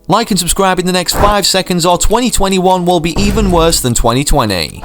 Like and subscribe in the next 5 seconds or 2021 will be even worse than 2020.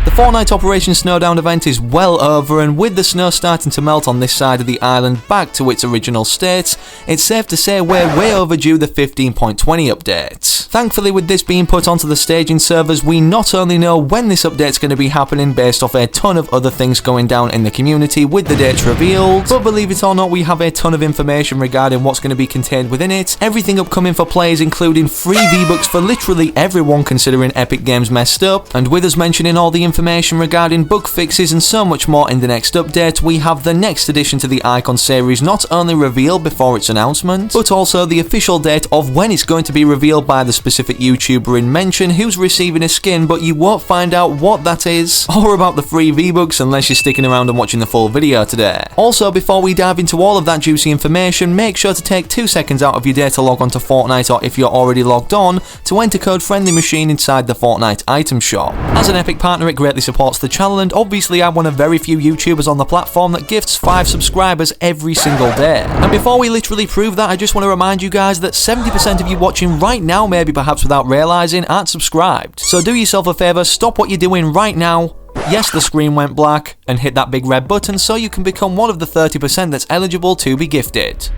The Fortnite Operation Snowdown event is well over, and with the snow starting to melt on this side of the island back to its original state, it's safe to say we're way overdue the 15.20 update. Thankfully, with this being put onto the staging servers, we not only know when this update's going to be happening based off a ton of other things going down in the community with the dates revealed, but believe it or not, we have a ton of information regarding what's going to be contained within it, everything upcoming for players including free V-Bucks for literally everyone considering Epic Games messed up, and with us mentioning all the information regarding bug fixes and so much more in the next update, we have the next addition to the Icon series not only revealed before its announcement, but also the official date of when it's going to be revealed by the specific YouTuber in mention who's receiving a skin, but you won't find out what that is, or about the free V-Bucks unless you're sticking around and watching the full video today. Also, before we dive into all of that juicy information, make sure to take 2 seconds out of your day to log on to Fortnite, or if you're already logged on, to enter code FriendlyMachine inside the Fortnite item shop. As an Epic partner, it greatly supports the channel, and obviously I'm one of very few YouTubers on the platform that gifts 5 subscribers every single day. And before we literally prove that, I just want to remind you guys that 70% of you watching right now, maybe perhaps without realizing, aren't subscribed. So do yourself a favor, stop what you're doing right now. Yes, the screen went black, and hit that big red button so you can become one of the 30% that's eligible to be gifted.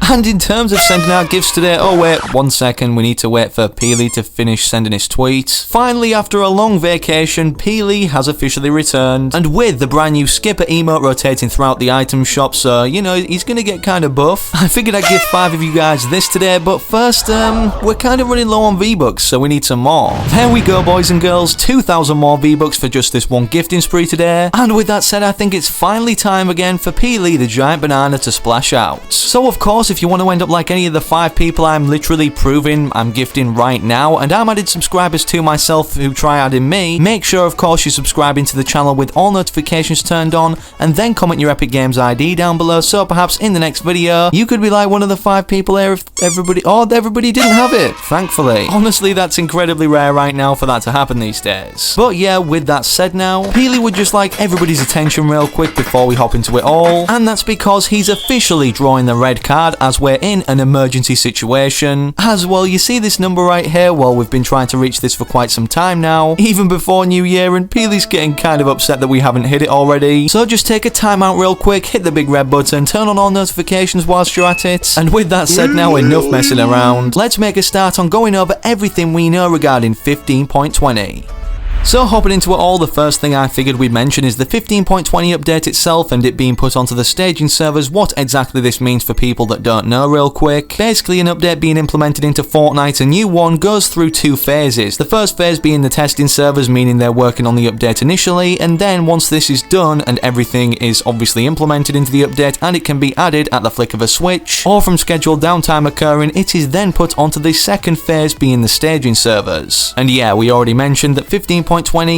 And in terms of sending out gifts today, oh wait, 1 second, we need to wait for Peely to finish sending his tweet. Finally, after a long vacation, Peely has officially returned, and with the brand new skipper emote rotating throughout the item shop, so, you know, he's gonna get kind of buff. I figured I'd give 5 of you guys this today, but first, we're kind of running low on V-Bucks, so we need some more. There we go, boys and girls, 2,000 more V-Bucks for just this one gifting spree today, and with that said, I think it's finally time again for Peely the giant banana to splash out. So of course, if you want to end up like any of the 5 people I'm literally proving I'm gifting right now, and I'm adding subscribers to myself who try adding me, make sure of course you're subscribing to the channel with all notifications turned on, and then comment your Epic Games ID down below, so perhaps in the next video, you could be like one of the 5 people here if everybody didn't have it, thankfully. Honestly, that's incredibly rare right now for that to happen these days. But yeah, with that said now, Peely would just like everybody's attention real quick before we hop into it all, and that's because he's officially drawing the red card as we're in an emergency situation. As well, you see this number right here? Well, we've been trying to reach this for quite some time now, even before New Year, and Peely's getting kind of upset that we haven't hit it already. So just take a time out real quick, hit the big red button, turn on all notifications whilst you're at it. And with that said now, enough messing around. Let's make a start on going over everything we know regarding 15.20. So hopping into it all, the first thing I figured we'd mention is the 15.20 update itself and it being put onto the staging servers. What exactly this means for people that don't know real quick. Basically, an update being implemented into Fortnite, a new one, goes through 2 phases. The first phase being the testing servers, meaning they're working on the update initially, and then once this is done and everything is obviously implemented into the update and it can be added at the flick of a switch, or from scheduled downtime occurring, it is then put onto the second phase being the staging servers. And yeah, we already mentioned that 15.20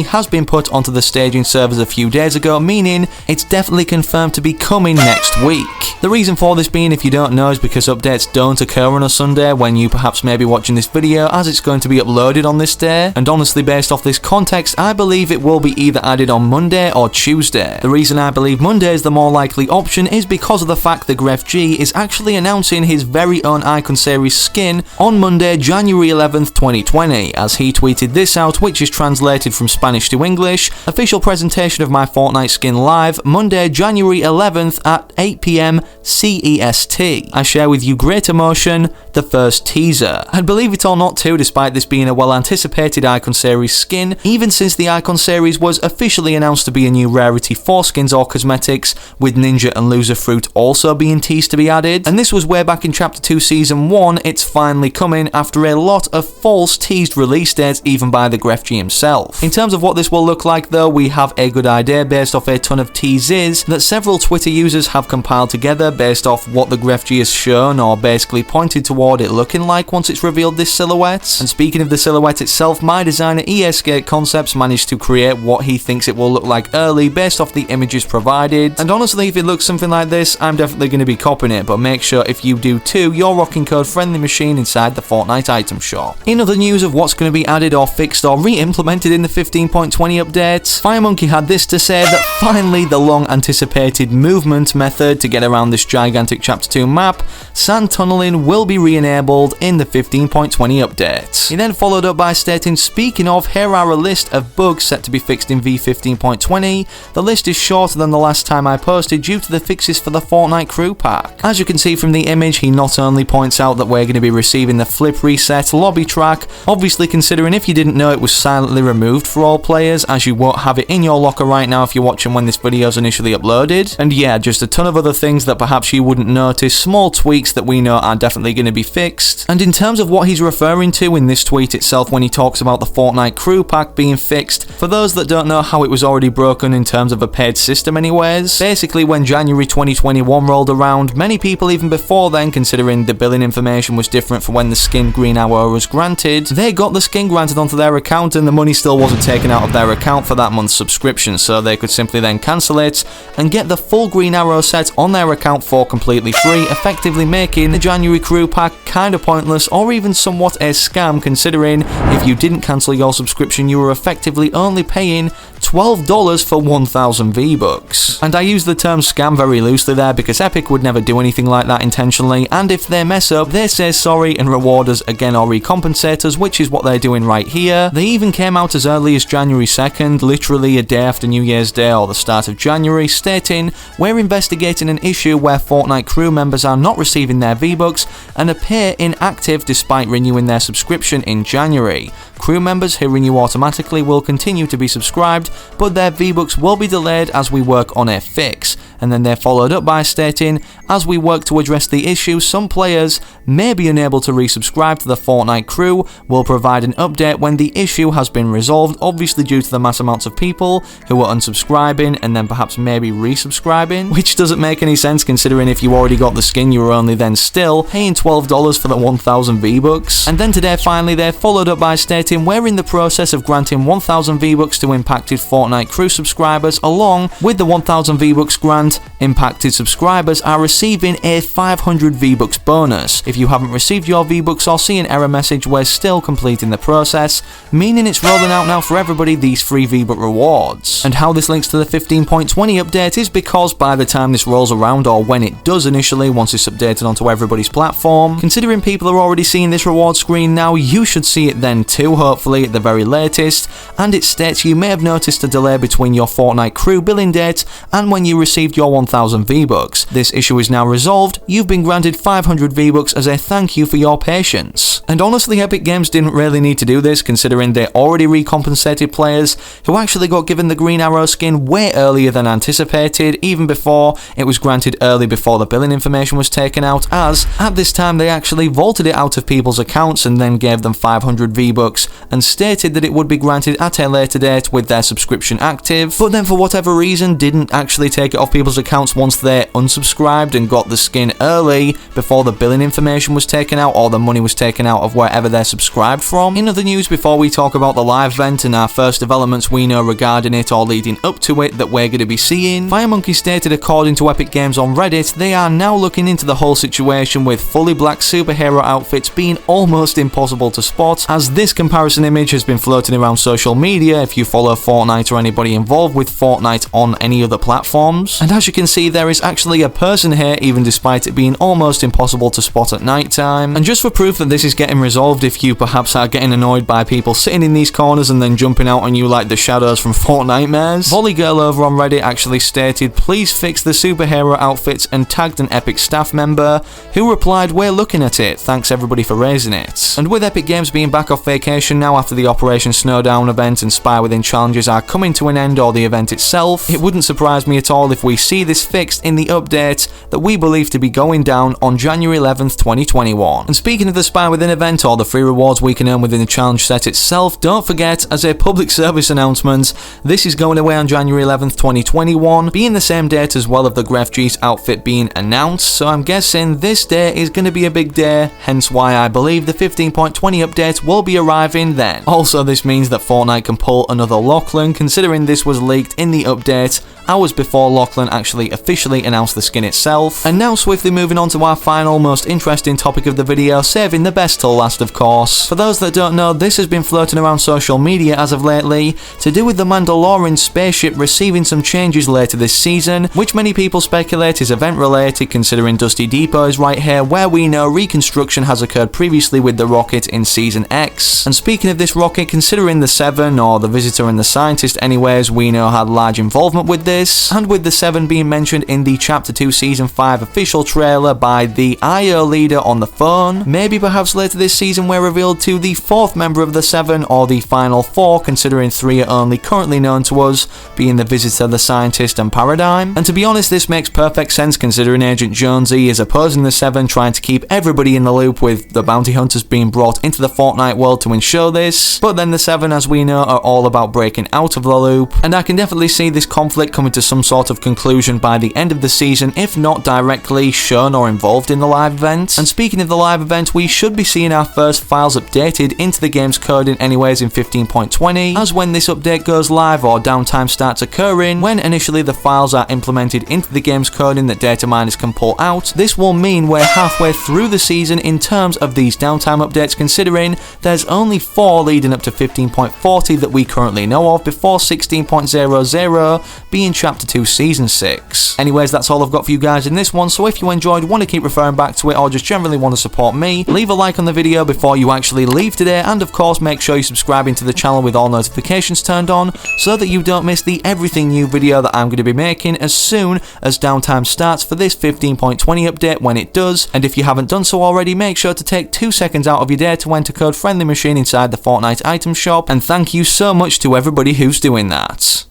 has been put onto the staging servers a few days ago, meaning it's definitely confirmed to be coming next week. The reason for this being, if you don't know, is because updates don't occur on a Sunday when you perhaps may be watching this video, as it's going to be uploaded on this day, and honestly based off this context, I believe it will be either added on Monday or Tuesday. The reason I believe Monday is the more likely option is because of the fact that Grefg is actually announcing his very own Icon series skin on Monday, January 11th, 2020, as he tweeted this out, which is translated from Spanish to English. Official presentation of my Fortnite skin live, Monday, January 11th at 8 PM CEST. I share with you great emotion, the first teaser. And believe it or not too, despite this being a well-anticipated Icon series skin, even since the Icon series was officially announced to be a new rarity for skins or cosmetics, with Ninja and Loser Fruit also being teased to be added, and this was way back in Chapter 2 Season 1, it's finally coming after a lot of false teased release dates even by the Grefg himself. In terms of what this will look like though, we have a good idea based off a ton of teases that several Twitter users have compiled together based off what the Grefg has shown or basically pointed toward it looking like once it's revealed this silhouette. And speaking of the silhouette itself, my designer ESK Concepts managed to create what he thinks it will look like early based off the images provided, and honestly if it looks something like this, I'm definitely going to be copying it, but make sure if you do too, you're rocking code FriendlyMachine inside the Fortnite item shop. In other news of what's going to be added or fixed or re-implemented in the 15.20 update, FireMonkey had this to say that finally the long-anticipated movement method to get around this gigantic Chapter 2 map, sand tunneling, will be re-enabled in the 15.20 update. He then followed up by stating, speaking of, here are a list of bugs set to be fixed in V15.20. The list is shorter than the last time I posted due to the fixes for the Fortnite crew pack. As you can see from the image, he not only points out that we're going to be receiving the flip reset lobby track, obviously considering if you didn't know it was silently removed for all players, as you won't have it in your locker right now if you're watching when this video is initially uploaded. And yeah, just a ton of other things that perhaps you wouldn't notice, small tweaks that we know are definitely going to be fixed. And in terms of what he's referring to in this tweet itself when he talks about the Fortnite crew pack being fixed, for those that don't know how it was already broken in terms of a paid system anyways, basically when January 2021 rolled around, many people even before then, considering the billing information was different for when the skin Green Arrow was granted, they got the skin granted onto their account and the money still wasn't taken out of their account for that month's subscription, so they could simply then cancel it and get the full Green Arrow set on their account for completely free, effectively making the January crew pack kinda pointless or even somewhat a scam, considering if you didn't cancel your subscription you were effectively only paying $12 for 1,000 V-Bucks. And I use the term scam very loosely there because Epic would never do anything like that intentionally, and if they mess up, they say sorry and reward us again or recompensate us, which is what they're doing right here. They even came out as early as January 2nd, literally a day after New Year's Day or the start of January, stating, we're investigating an issue where Fortnite crew members are not receiving their V-Bucks and appear inactive despite renewing their subscription in January. Crew members who renew automatically will continue to be subscribed, but their V-Bucks will be delayed as we work on a fix. And then they followed up by stating, as we work to address the issue, some players may be unable to resubscribe to the Fortnite crew. We'll provide an update when the issue has been resolved, obviously due to the mass amounts of people who are unsubscribing and then perhaps maybe resubscribing, which doesn't make any sense considering if you already got the skin you were only then still paying $12 for the 1,000 V-Bucks. And then today finally they followed up by stating, we're in the process of granting 1,000 V-Bucks to impacted Fortnite crew subscribers. Along with the 1,000 V-Bucks grant, impacted subscribers are receiving a 500 V-Bucks bonus. If you haven't received your V-Bucks or see an error message, we're still completing the process, meaning it's rolling out now for everybody, these free V-Buck rewards. And how this links to the 15.20 update is because by the time this rolls around, or when it does initially, once it's updated onto everybody's platform, considering people are already seeing this reward screen now, you should see it then too, hopefully at the very latest. And it states you may have noticed a delay between your Fortnite crew billing date and when you received your 1,000 V-Bucks. This issue is now resolved. You've been granted 500 V-Bucks as a thank you for your patience. And honestly, Epic Games didn't really need to do this, considering they already recompensated players who actually got given the Green Arrow skin way earlier than anticipated, even before it was granted early before the billing information was taken out, as at this time they actually vaulted it out of people's accounts and then gave them 500 V-Bucks and stated that it would be granted at a later date with their subscription active, but then for whatever reason didn't actually take it off people's accounts once they unsubscribed and got the skin early before the billing information was taken out or the money was taken out of wherever they're subscribed from. In other news, before we talk about the live event and our first developments we know regarding it or leading up to it that we're going to be seeing, FireMonkey stated according to Epic Games on Reddit, they are now looking into the whole situation with fully black superhero outfits being almost impossible to spot, as this comparison image has been floating around social media if you follow Fortnite or anybody involved with Fortnite on any other platforms. And as you can see, there is actually a person here even despite it being almost impossible to spot at night time. And just for proof that this is getting resolved, if you perhaps are getting annoyed by people sitting in these corners and then jumping out on you like the shadows from Fortnitemares, Volleygirl over on Reddit actually stated, please fix the superhero outfits, and tagged an Epic staff member who replied, we're looking at it, thanks everybody for raising it. And with Epic Games being back off vacation now after the Operation Snowdown event and Spy Within challenges are coming to an end, or the event itself, it wouldn't surprise me at all if we see this fixed in the update that we believe to be going down on January 11th, 2021. And speaking of the Spy Within event or the free rewards we can earn within the challenge set itself, don't forget, as a public service announcement, this is going away on January 11th, 2021, being the same date as well of the Grefg's outfit being announced, so I'm guessing this day is going to be a big day, hence why I believe the 15.20 update will be arriving then. Also, this means that Fortnite can pull another Lachlan, considering this was leaked in the update hours before Lachlan actually actually officially announce the skin itself. And now swiftly moving on to our final, most interesting topic of the video, saving the best till last of course. For those that don't know, this has been floating around social media as of lately, to do with the Mandalorian spaceship receiving some changes later this season, which many people speculate is event related considering Dusty Depot is right here where we know reconstruction has occurred previously with the rocket in Season X. And speaking of this rocket, considering the Seven, or the Visitor and the Scientist anyways, we know had large involvement with this, and with the Seven being mentioned in the Chapter 2 Season 5 official trailer by the IO leader on the phone, maybe perhaps later this season we're revealed to the 4th member of the Seven, or the final 4, considering 3 are only currently known to us, being the Visitor, the Scientist and Paradigm. And to be honest, this makes perfect sense considering Agent Jonesy is opposing the Seven, trying to keep everybody in the loop with the bounty hunters being brought into the Fortnite world to ensure this, but then the Seven, as we know, are all about breaking out of the loop, and I can definitely see this conflict coming to some sort of conclusion by the end of the season, if not directly shown or involved in the live event. And speaking of the live event, we should be seeing our first files updated into the game's coding anyways in 15.20, as when this update goes live or downtime starts occurring, when initially the files are implemented into the game's coding that data miners can pull out, this will mean we're halfway through the season in terms of these downtime updates, considering there's only 4 leading up to 15.40 that we currently know of, before 16.00 being Chapter 2 Season 6. Anyways, that's all I've got for you guys in this one, so if you enjoyed, want to keep referring back to it, or just generally want to support me, leave a like on the video before you actually leave today, and of course make sure you're subscribing to the channel with all notifications turned on, so that you don't miss the everything new video that I'm going to be making as soon as downtime starts for this 15.20 update when it does. And if you haven't done so already, make sure to take 2 seconds out of your day to enter code FriendlyMachine inside the Fortnite item shop, and thank you so much to everybody who's doing that.